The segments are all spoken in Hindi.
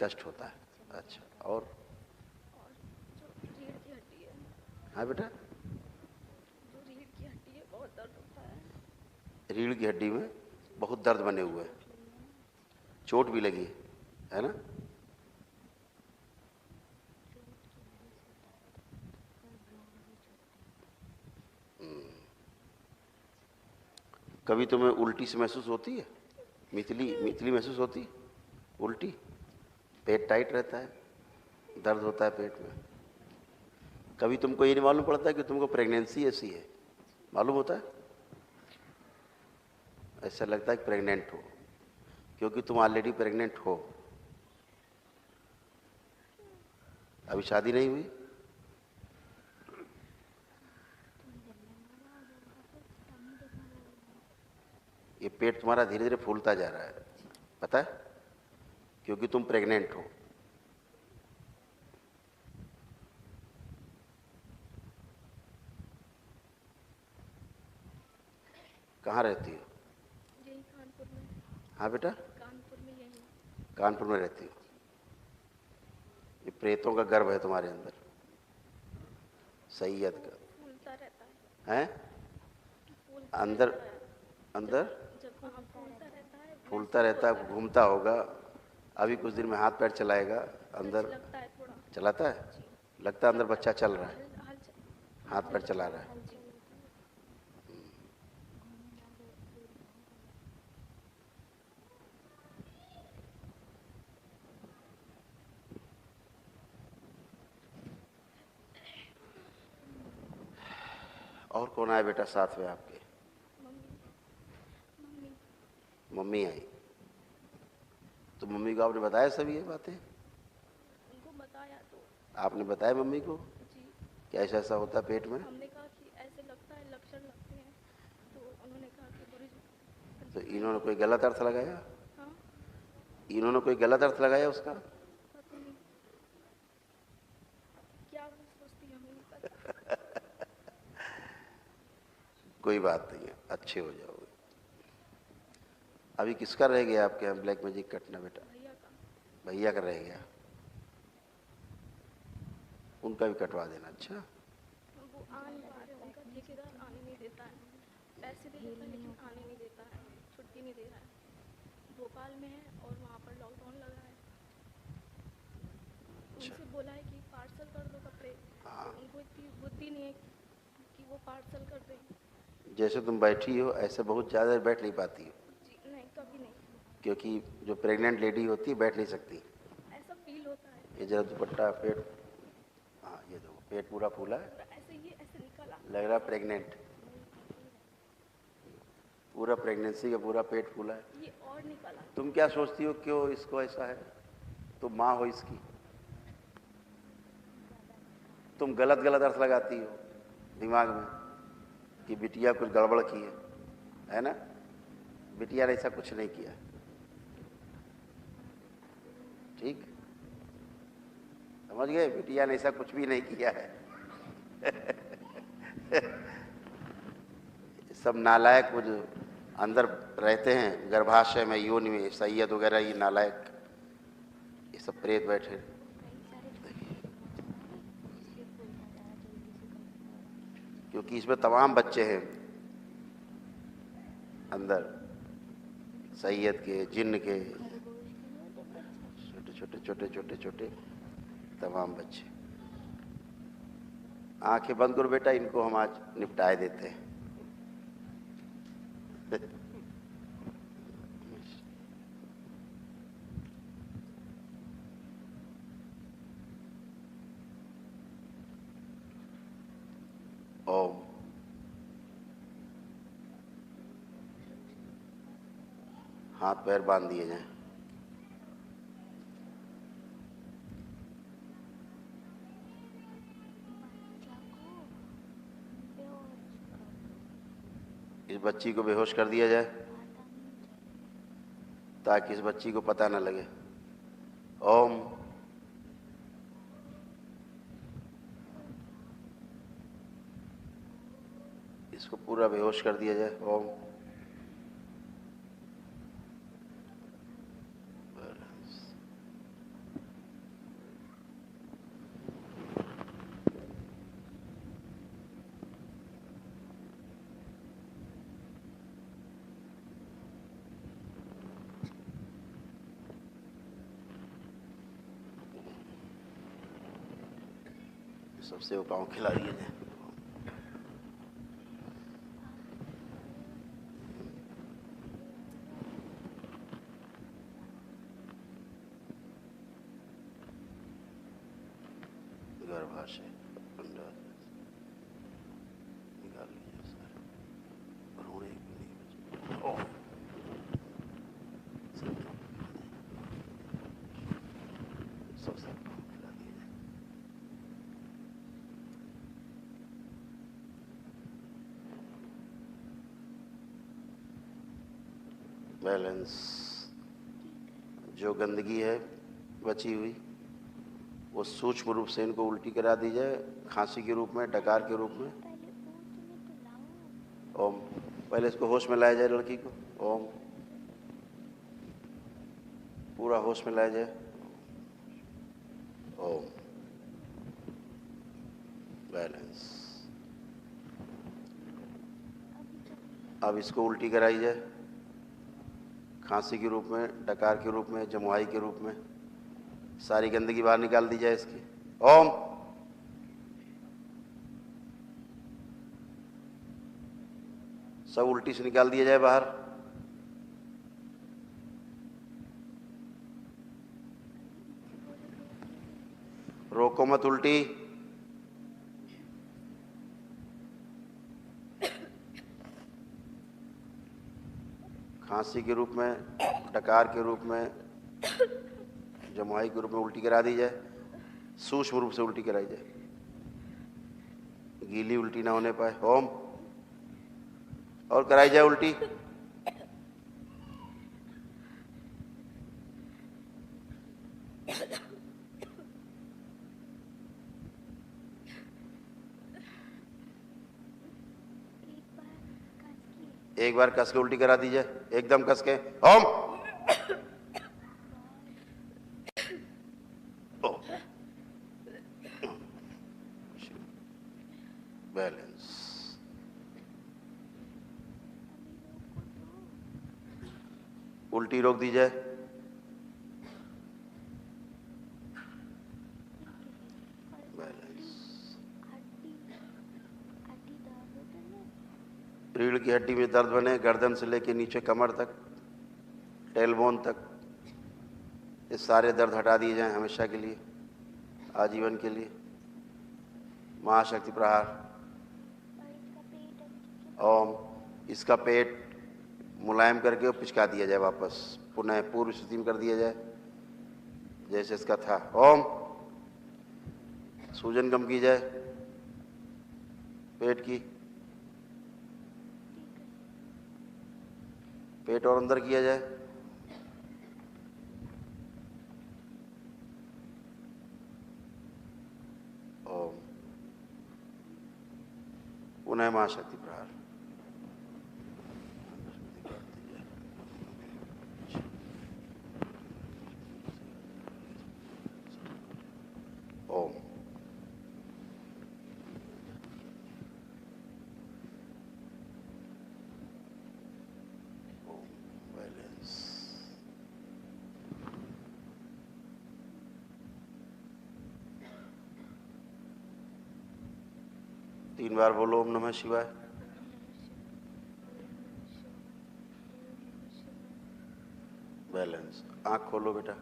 कष्ट होता है। अच्छा, और जो रीढ़ की हड्डी है, हाँ बेटा, जो रीढ़ की हड्डी है बहुत दर्द होता है। रीढ़ की हड्डी में बहुत दर्द बने हुए हैं, चोट भी लगी है ना? कभी तुम्हें उल्टी से महसूस होती है? मितली मितली महसूस होती है? उल्टी, पेट टाइट रहता है, दर्द होता है पेट में। कभी तुमको ये नहीं मालूम पड़ता कि तुमको प्रेगनेंसी ऐसी है? मालूम होता है? ऐसा लगता है कि प्रेग्नेंट हो, क्योंकि तुम ऑलरेडी प्रेग्नेंट हो। अभी शादी नहीं हुई? ये पेट तुम्हारा धीरे धीरे फूलता जा रहा है, पता है? क्योंकि तुम प्रेग्नेंट हो। कहाँ रहती हो? यही कानपुर में। हाँ बेटा, कानपुर में यही। कानपुर में रहती हो। ये प्रेतों का गर्भ है तुम्हारे अंदर, सैयद का फूलता रहता है फूलता अंदर। रहता है। अंदर जब हाँ फूलता रहता है, घूमता होगा। अभी कुछ दिन में हाथ पैर चलाएगा अंदर, लगता है थोड़ा। चलाता है, लगता है अंदर बच्चा चल रहा है, हल हाथ पैर चला रहा है। और कौन आया बेटा साथ में आपके? मम्मी। मम्मी आई। तो मम्मी को आपने बताया सब ये बातें? उनको बताया तो आपने बताया मम्मी को जी। कि ऐसा ऐसा होता पेट में? हमने कहा कि ऐसे लगता है, लक्षण लगते हैं, तो उन्होंने कहा कि बुरी। तो इन्होंने कोई गलत अर्थ लगाया? हाँ, इन्होंने कोई गलत अर्थ लगाया उसका? पता नहीं क्या वो सोचती, हमें नहीं पता। कोई बात नहीं है, अच्छे हो जाओगे। अभी किसका रह गया आपके यहाँ ब्लैक मैजिक कटना बेटा? भैया का। भैया का रह गया, उनका भी कटवा देना। अच्छा, वो आ नहीं पा रहे, उनका ठेकेदार आने नहीं देता है। पैसे दे देता है लेकिन आने नहीं देता है, छुट्टी नहीं दे रहा है। भोपाल में है और वहाँ पर लॉकडाउन लगा है। उनसे बोला है कि पार्सल कर दो कपड़े, तो उनको इतनी बुद्धि नहीं है कि वो पार्सल कर दें। जैसे तुम बैठी हो ऐसे बहुत ज़्यादा देर बैठ नहीं पाती हो, जी नहीं, कभी नहीं। क्योंकि जो प्रेग्नेंट लेडी होती है बैठ नहीं सकती। ऐसा फील होता है। ये जरा दुपट्टा पेट, हाँ ये देखो पेट पूरा फूला है, पूरा ऐसे ये ऐसे निकला। लग रहा प्रेग्नेंट। पूरा प्रेगनेंसी का पूरा पेट फूला है। ये और निकला। तुम क्या सोचती हो क्यों इसको ऐसा है? तुम माँ हो इसकी, तुम गलत गलत अर्थ लगाती हो दिमाग में कि बिटिया कुछ गड़बड़ की है ना? बिटिया ने ऐसा कुछ नहीं किया, ठीक? समझ गए? बिटिया ने ऐसा कुछ भी नहीं किया है। सब नालायक वो जो अंदर रहते हैं गर्भाशय में, योनि में, सैयद वगैरह, ये नालायक, ये सब प्रेत बैठे। क्योंकि इसमें तमाम बच्चे हैं अंदर, सैयद के, जिन्न के, छोटे छोटे छोटे छोटे छोटे तमाम बच्चे। आंखें बंद करो बेटा, इनको हम आज निपटाए देते हैं। ओम। हाथ पैर बांध दिए जाएं। इस बच्ची को बेहोश कर दिया जाए ताकि इस बच्ची को पता न लगे। ओम। इसको पूरा बेहोश कर दिया जाए। ओम। सबसे वो पाँव खिला दिए जाए। गर्भाशय अंडा निकाल लीजिए सारे, भ्रूण एक भी नहीं बचे। ओह, सबसे पाँव खिला दिए जाए। बैलेंस। जो गंदगी है बची हुई वो सूक्ष्म रूप से इनको उल्टी करा दी जाए, खांसी के रूप में, डकार के रूप में। ओम। पहले इसको होश में लाया जाए, लड़की को। ओम। पूरा होश में लाया जाए। ओम। बैलेंस। अब इसको उल्टी कराई जाए, खांसी के रूप में, डकार के रूप में, जमुआई के रूप में। सारी गंदगी बाहर निकाल दी जाए इसकी। ओम। सब उल्टी से निकाल दिया जाए बाहर। रोको मत उल्टी। खांसी के रूप में, डकार के रूप में, जमुआई के रूप में उल्टी करा दी जाए। सूक्ष्म रूप से उल्टी कराई जाए, गीली उल्टी ना होने पाए। ओम। और कराई जाए उल्टी। एक बार कस के उल्टी करा दी जाए, एकदम कस के। ओम। बैलेंस। उल्टी रोक दी जाए। बैलेंस। रीढ़ की हड्डी में दर्द बने, गर्दन से लेके नीचे कमर तक, टेलबोन तक, ये सारे दर्द हटा दिए जाएं हमेशा के लिए, आजीवन के लिए। महाशक्ति प्रहार। ओम। इसका पेट मुलायम करके पिचका दिया जाए वापस, पुनः पूर्व स्थिति में कर दिया जाए जैसे इसका था। ओम। सूजन कम की जाए पेट की, पेट और अंदर किया जाए। ओम। पुनः महाशक्ति प्रहार। ओम। बैलेंस। 3 बार बोलो ओम नमः शिवाय। बैलेंस। आंख खोलो बेटा।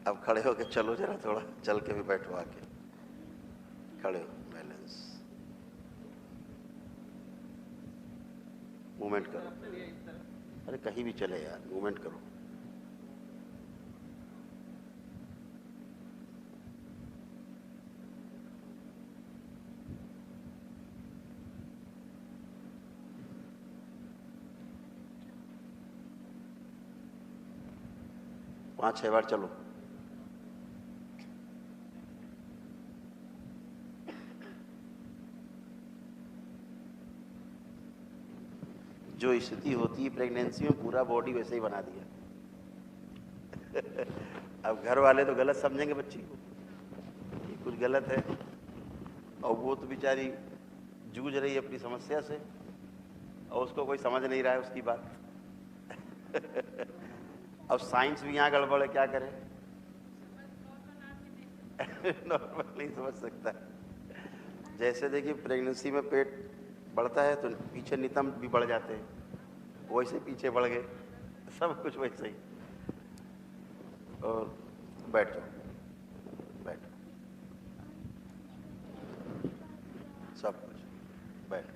अब खड़े होके चलो जरा, थोड़ा चल के भी बैठो आके, खड़े हो। बैलेंस। मूवमेंट करो। अरे कहीं भी चले यार, मूवमेंट करो। पांच 6 बार चलो। जो स्थिति होती है प्रेगनेंसी में, पूरा बॉडी वैसे ही बना दिया। अब घर वाले तो गलत समझेंगे बच्ची को, ये कुछ गलत है, और वो तो बेचारी जूझ रही है अपनी समस्या से, और उसको कोई समझ नहीं रहा है उसकी बात। अब साइंस भी यहाँ गड़बड़ है, क्या करे। नॉर्मल नहीं समझ सकता। जैसे देखिए प्रेगनेंसी में पेट बढ़ता है तो पीछे नितंब भी बढ़ जाते हैं, वैसे पीछे बढ़ गए, सब कुछ वैसे ही। और बैठ जाओ, बैठो, सब कुछ बैठो।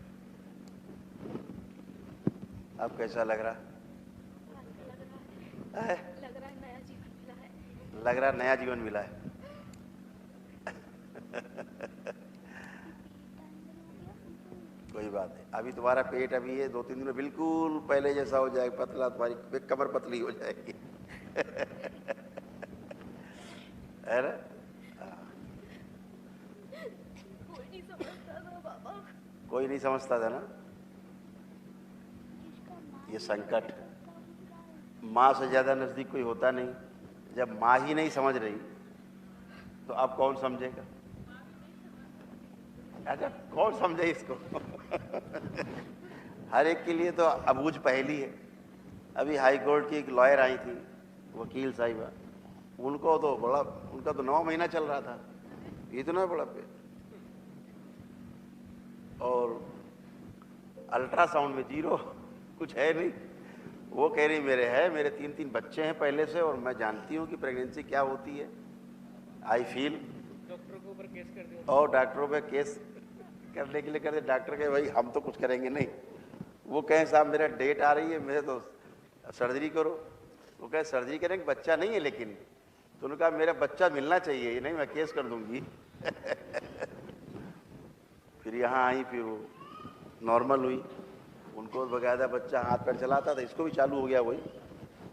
अब कैसा लग रहा है? लग रहा है नया जीवन मिला है। लग रहा नया जीवन मिला है। कोई बात नहीं, अभी तुम्हारा पेट अभी ये 2-3 दिन में बिल्कुल पहले जैसा हो जाएगा, पतला, तुम्हारी कमर पतली हो जाएगी। है ना? कोई नहीं समझता था पापा। कोई नहीं समझता था ना। ये संकट माँ से ज्यादा नजदीक कोई होता नहीं। जब माँ ही नहीं समझ रही तो अब कौन समझेगा? अच्छा, कौन समझे इसको? हर एक के लिए तो अबूझ पहेली है। अभी हाई कोर्ट की एक लॉयर आई थी, वकील साहिबा, उनको तो बड़ा, उनका तो 9 महीना चल रहा था, इतना बड़ा पेट, और अल्ट्रासाउंड में 0, कुछ है नहीं। वो कह रही मेरे 3-3 बच्चे हैं पहले से, और मैं जानती हूँ कि प्रेगनेंसी क्या होती है। आई फील, डॉक्टर के ऊपर केस कर दिया, और डॉक्टरों पे केस करने के लिए कहते, डॉक्टर कहे भाई हम तो कुछ करेंगे नहीं। वो कहें साहब मेरा डेट आ रही है, मेरे तो सर्जरी करो। वो कहे सर्जरी करेंगे, बच्चा नहीं है लेकिन। तो उन्होंने कहा मेरा बच्चा मिलना चाहिए, ये नहीं मैं केस कर दूंगी। फिर यहाँ आई, फिर वो नॉर्मल हुई, उनको बकायदा बच्चा हाथ पैर चलाता था, इसको भी चालू हो गया वही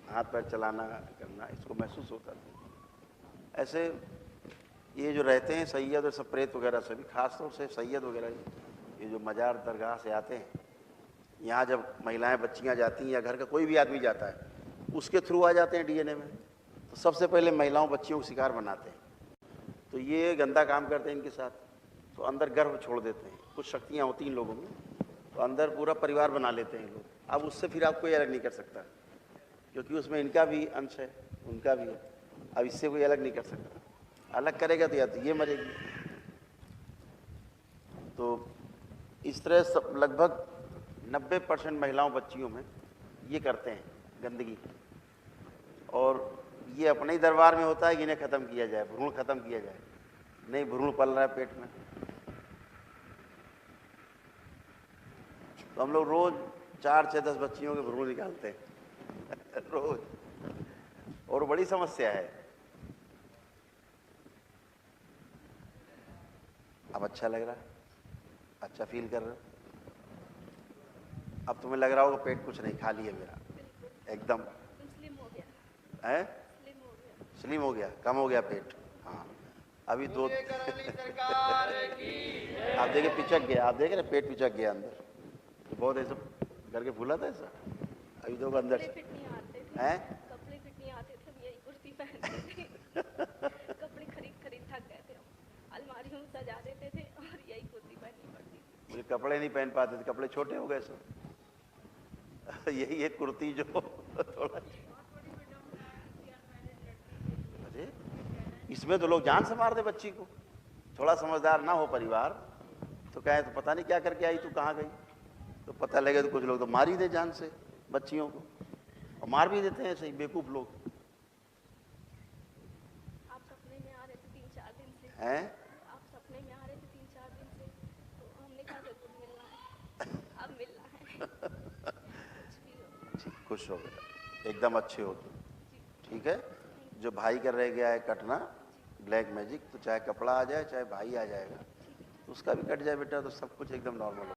हाथ पैर चलाना करना, इसको महसूस होता था। ऐसे ये जो रहते हैं सैयद और सब प्रेत वगैरह सभी, खासतौर से सैयद वगैरह, ये जो मजार दरगाह से आते हैं, यहाँ जब महिलाएं बच्चियाँ जाती हैं या घर का कोई भी आदमी जाता है, उसके थ्रू आ जाते हैं डीएनए में, तो सबसे पहले महिलाओं बच्चियों को शिकार बनाते हैं। तो ये गंदा काम करते हैं इनके साथ, तो अंदर गर्भ छोड़ देते हैं। कुछ शक्तियाँ होती हैं इन लोगों में, तो अंदर पूरा परिवार बना लेते हैं लोग। अब उससे फिर आप कोई अलग नहीं कर सकता, क्योंकि उसमें इनका भी अंश है, उनका भी है। अब इससे कोई अलग नहीं कर सकता। अलग करेगा तो या तो ये मरेगी। तो इस तरह सब लगभग 90% महिलाओं बच्चियों में ये करते हैं गंदगी, और ये अपने ही दरबार में होता है कि इन्हें ख़त्म किया जाए, भ्रूण ख़त्म किया जाए। नहीं, भ्रूण पल रहा है पेट में। तो हम लोग रोज 4 से 10 बच्चियों के भ्रूण निकालते हैं रोज, और बड़ी समस्या है। अब अच्छा लग रहा है, अच्छा फील कर रहे हो? अब तुम्हें लग रहा होगा पेट कुछ नहीं, खाली है मेरा एकदम। स्लिम हो गया है? स्लिम हो गया स्लिम हो गया, कम हो गया पेट। हाँ, अभी 2 आप देखिए पिचक गया, आप देख रहे पेट पिचक गया अंदर, तो बहुत ऐसा करके फूला था ऐसा। अभी तो अंदर कपड़े से फिट नहीं आते थे, हैं, कपड़े फिट नहीं आते थे, हम यही कुर्ती पहनते थे। कपड़े खरीद थक गए थे, हम अलमारियों में सजा देते थे और यही कुर्ती पहननी पड़ती थी। मुझे कपड़े नहीं पहन पाते थे, कपड़े छोटे हो गए सब। यही एक कुर्ती जो थोड़ा, अरे इसमें तो लोग जान से मार दे बच्ची को। थोड़ा समझदार ना हो परिवार तो कहे तो पता नहीं क्या करके आई, तू कहाँ गई, तो पता लगे तो कुछ लोग तो मार ही दे जान से बच्चियों को, और मार भी देते हैं ऐसे ही बेवकूफ लोग। आप सपने में आ रहे थे 3-4 दिन से, हैं? आप सपने में आ रहे थे 3-4 दिन से, तो हमने कहा जरूर मिलना है, अब मिलना है। कुछ भी हो। ठीक, खुश हो गए, एकदम अच्छे हो तुम। ठीक है, जो भाई का रह गया है कटना, ब्लैक मैजिक, तो चाहे कपड़ा आ जाए चाहे भाई आ जाएगा, तो उसका भी कट जाए बेटा, तो सब कुछ एकदम नॉर्मल हो।